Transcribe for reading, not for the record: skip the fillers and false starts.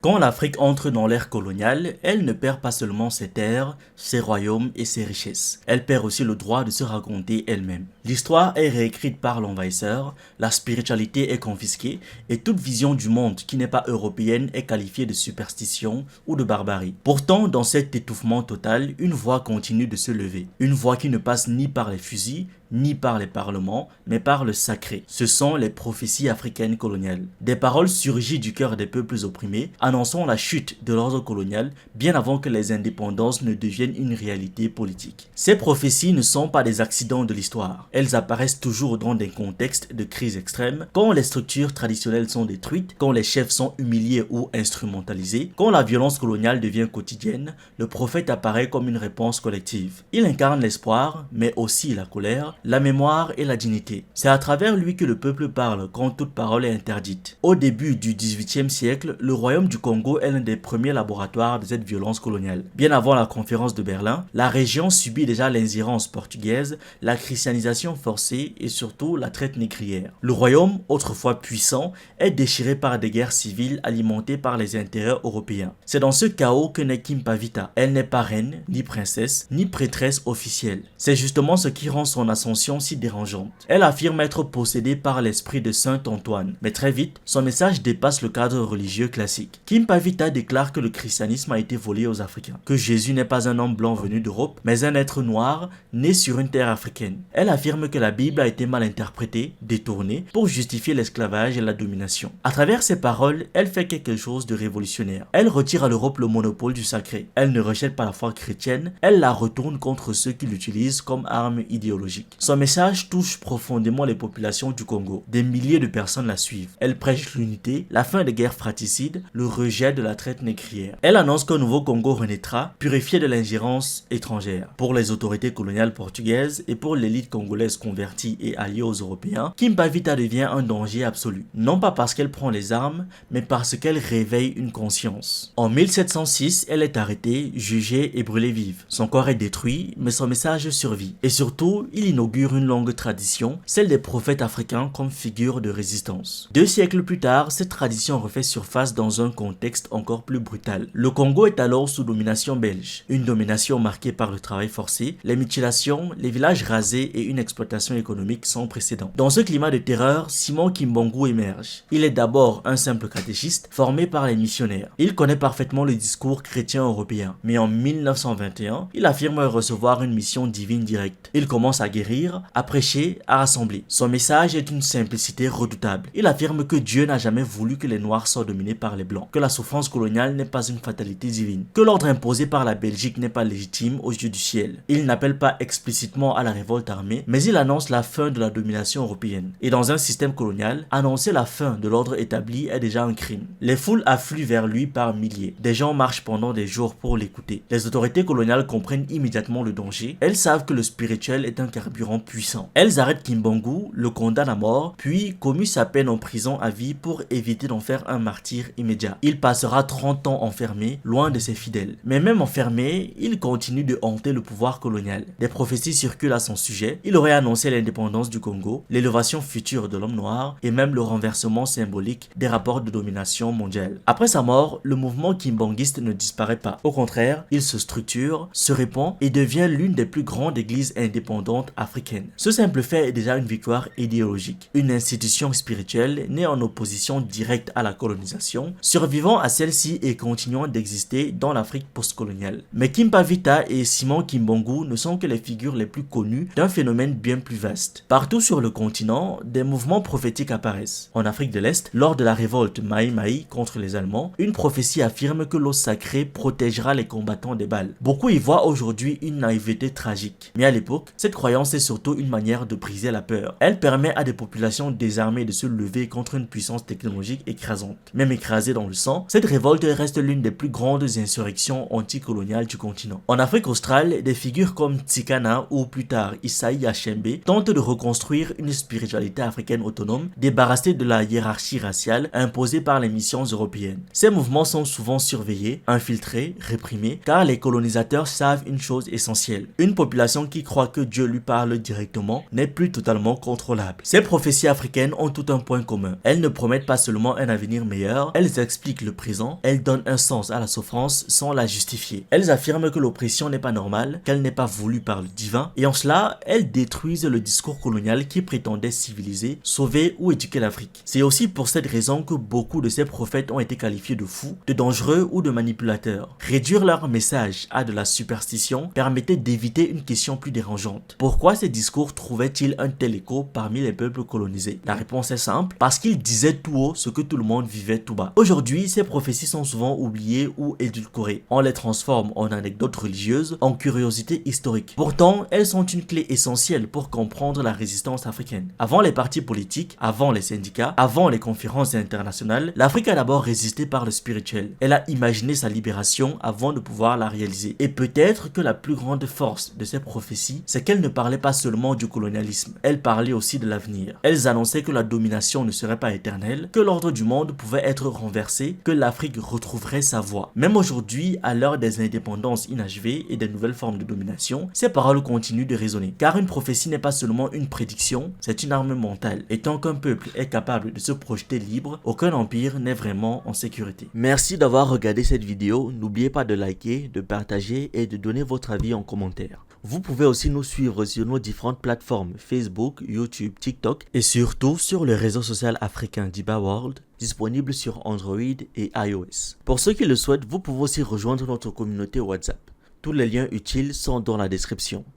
Quand l'Afrique entre dans l'ère coloniale, elle ne perd pas seulement ses terres, ses royaumes et ses richesses. Elle perd aussi le droit de se raconter elle-même. L'histoire est réécrite par l'envahisseur, la spiritualité est confisquée et toute vision du monde qui n'est pas européenne est qualifiée de superstition ou de barbarie. Pourtant, dans cet étouffement total, une voix continue de se lever. Une voix qui ne passe ni par les fusils, ni par les parlements, mais par le sacré. Ce sont les prophéties africaines coloniales. Des paroles surgies du cœur des peuples opprimés, annonçant la chute de l'ordre colonial bien avant que les indépendances ne deviennent une réalité politique. Ces prophéties ne sont pas des accidents de l'histoire. Elles apparaissent toujours dans des contextes de crise extrême, quand les structures traditionnelles sont détruites, quand les chefs sont humiliés ou instrumentalisés, quand la violence coloniale devient quotidienne, le prophète apparaît comme une réponse collective. Il incarne l'espoir, mais aussi la colère, la mémoire et la dignité. C'est à travers lui que le peuple parle quand toute parole est interdite. Au début du XVIIIe siècle, le royaume du Congo est l'un des premiers laboratoires de cette violence coloniale. Bien avant la conférence de Berlin, la région subit déjà l'ingérence portugaise, la christianisation forcée et surtout la traite négrière. Le royaume, autrefois puissant, est déchiré par des guerres civiles alimentées par les intérêts européens. C'est dans ce chaos que naît Kimpavita. Elle n'est pas reine, ni princesse, ni prêtresse officielle. C'est justement ce qui rend son ascension si dérangeante. Elle affirme être possédée par l'esprit de Saint Antoine, mais très vite, son message dépasse le cadre religieux classique. Kimpavita déclare que le christianisme a été volé aux Africains, que Jésus n'est pas un homme blanc venu d'Europe, mais un être noir né sur une terre africaine. Elle affirme que la Bible a été mal interprétée, détournée, pour justifier l'esclavage et la domination. À travers ses paroles, elle fait quelque chose de révolutionnaire. Elle retire à l'Europe le monopole du sacré. Elle ne rejette pas la foi chrétienne, elle la retourne contre ceux qui l'utilisent comme arme idéologique. Son message touche profondément les populations du Congo. Des milliers de personnes la suivent. Elle prêche l'unité, la fin des guerres fratricides, le rejet de la traite négrière. Elle annonce qu'un nouveau Congo renaîtra, purifié de l'ingérence étrangère. Pour les autorités coloniales portugaises et pour l'élite congolaise convertie et alliée aux Européens, Kimpavita devient un danger absolu. Non pas parce qu'elle prend les armes, mais parce qu'elle réveille une conscience. En 1706, elle est arrêtée, jugée et brûlée vive. Son corps est détruit, mais son message survit. Et surtout, il inaugure une longue tradition, celle des prophètes africains comme figure de résistance. 2 siècles plus tard, cette tradition refait surface dans un contexte encore plus brutal. Le Congo est alors sous domination belge, une domination marquée par le travail forcé, les mutilations, les villages rasés et une exploitation économique sans précédent. Dans ce climat de terreur, Simon Kimbangu émerge. Il est d'abord un simple catéchiste formé par les missionnaires. Il connaît parfaitement le discours chrétien européen, mais en 1921, il affirme recevoir une mission divine directe. Il commence à guérir, à prêcher, à rassembler. Son message est d'une simplicité redoutable. Il affirme que Dieu n'a jamais voulu que les Noirs soient dominés par les Blancs, que la souffrance coloniale n'est pas une fatalité divine, que l'ordre imposé par la Belgique n'est pas légitime aux yeux du ciel. Il n'appelle pas explicitement à la révolte armée, mais il annonce la fin de la domination européenne. Et dans un système colonial, annoncer la fin de l'ordre établi est déjà un crime. Les foules affluent vers lui par milliers. Des gens marchent pendant des jours pour l'écouter. Les autorités coloniales comprennent immédiatement le danger. Elles savent que le spirituel est un carburant puissant. Elles arrêtent Kimbangu, le condamnent à mort, puis commuent sa peine en prison à vie pour éviter d'en faire un martyr immédiat. Il passera 30 ans enfermé, loin de ses fidèles. Mais même enfermé, il continue de hanter le pouvoir colonial. Des prophéties circulent à son sujet. Il aurait annoncé l'indépendance du Congo, l'élévation future de l'homme noir et même le renversement symbolique des rapports de domination mondiale. Après sa mort, le mouvement kimbanguiste ne disparaît pas. Au contraire, il se structure, se répand et devient l'une des plus grandes églises indépendantes africaines. Ce simple fait est déjà une victoire idéologique. Une institution spirituelle née en opposition directe à la colonisation, survivant à celle-ci et continuant d'exister dans l'Afrique postcoloniale. Mais Kimpavita et Simon Kimbangu ne sont que les figures les plus connues d'un phénomène bien plus vaste. Partout sur le continent, des mouvements prophétiques apparaissent. En Afrique de l'Est, lors de la révolte Maï Maï contre les Allemands, une prophétie affirme que l'eau sacrée protégera les combattants des balles. Beaucoup y voient aujourd'hui une naïveté tragique. Mais à l'époque, cette croyance est surtout une manière de briser la peur. Elle permet à des populations désarmées de se lever contre une puissance technologique écrasante. Même écrasée dans le sang, cette révolte reste l'une des plus grandes insurrections anticoloniales du continent. En Afrique australe, des figures comme Tsikana ou plus tard Isaïe Achembe tentent de reconstruire une spiritualité africaine autonome, débarrassée de la hiérarchie raciale imposée par les missions européennes. Ces mouvements sont souvent surveillés, infiltrés, réprimés, car les colonisateurs savent une chose essentielle. Une population qui croit que Dieu lui parle parle directement n'est plus totalement contrôlable. Ces prophéties africaines ont tout un point commun. Elles ne promettent pas seulement un avenir meilleur, elles expliquent le présent, elles donnent un sens à la souffrance sans la justifier. Elles affirment que l'oppression n'est pas normale, qu'elle n'est pas voulue par le divin, et en cela, elles détruisent le discours colonial qui prétendait civiliser, sauver ou éduquer l'Afrique. C'est aussi pour cette raison que beaucoup de ces prophètes ont été qualifiés de fous, de dangereux ou de manipulateurs. Réduire leur message à de la superstition permettait d'éviter une question plus dérangeante. Pourquoi ces discours trouvaient-ils un tel écho parmi les peuples colonisés? La réponse est simple, parce qu'ils disaient tout haut ce que tout le monde vivait tout bas. Aujourd'hui, ces prophéties sont souvent oubliées ou édulcorées. On les transforme en anecdotes religieuses, en curiosités historiques. Pourtant, elles sont une clé essentielle pour comprendre la résistance africaine. Avant les partis politiques, avant les syndicats, avant les conférences internationales, l'Afrique a d'abord résisté par le spirituel. Elle a imaginé sa libération avant de pouvoir la réaliser. Et peut-être que la plus grande force de ces prophéties, c'est qu'elles ne parlaient pas seulement du colonialisme, elles parlaient aussi de l'avenir. Elles annonçaient que la domination ne serait pas éternelle, que l'ordre du monde pouvait être renversé, que l'Afrique retrouverait sa voix. Même aujourd'hui, à l'heure des indépendances inachevées et des nouvelles formes de domination, ces paroles continuent de résonner. Car une prophétie n'est pas seulement une prédiction, c'est une arme mentale. Et tant qu'un peuple est capable de se projeter libre, aucun empire n'est vraiment en sécurité. Merci d'avoir regardé cette vidéo. N'oubliez pas de liker, de partager et de donner votre avis en commentaire. Vous pouvez aussi nous suivre sur nos différentes plateformes Facebook, YouTube, TikTok et surtout sur le réseau social africain Diba World, disponible sur Android et iOS. Pour ceux qui le souhaitent, vous pouvez aussi rejoindre notre communauté WhatsApp. Tous les liens utiles sont dans la description.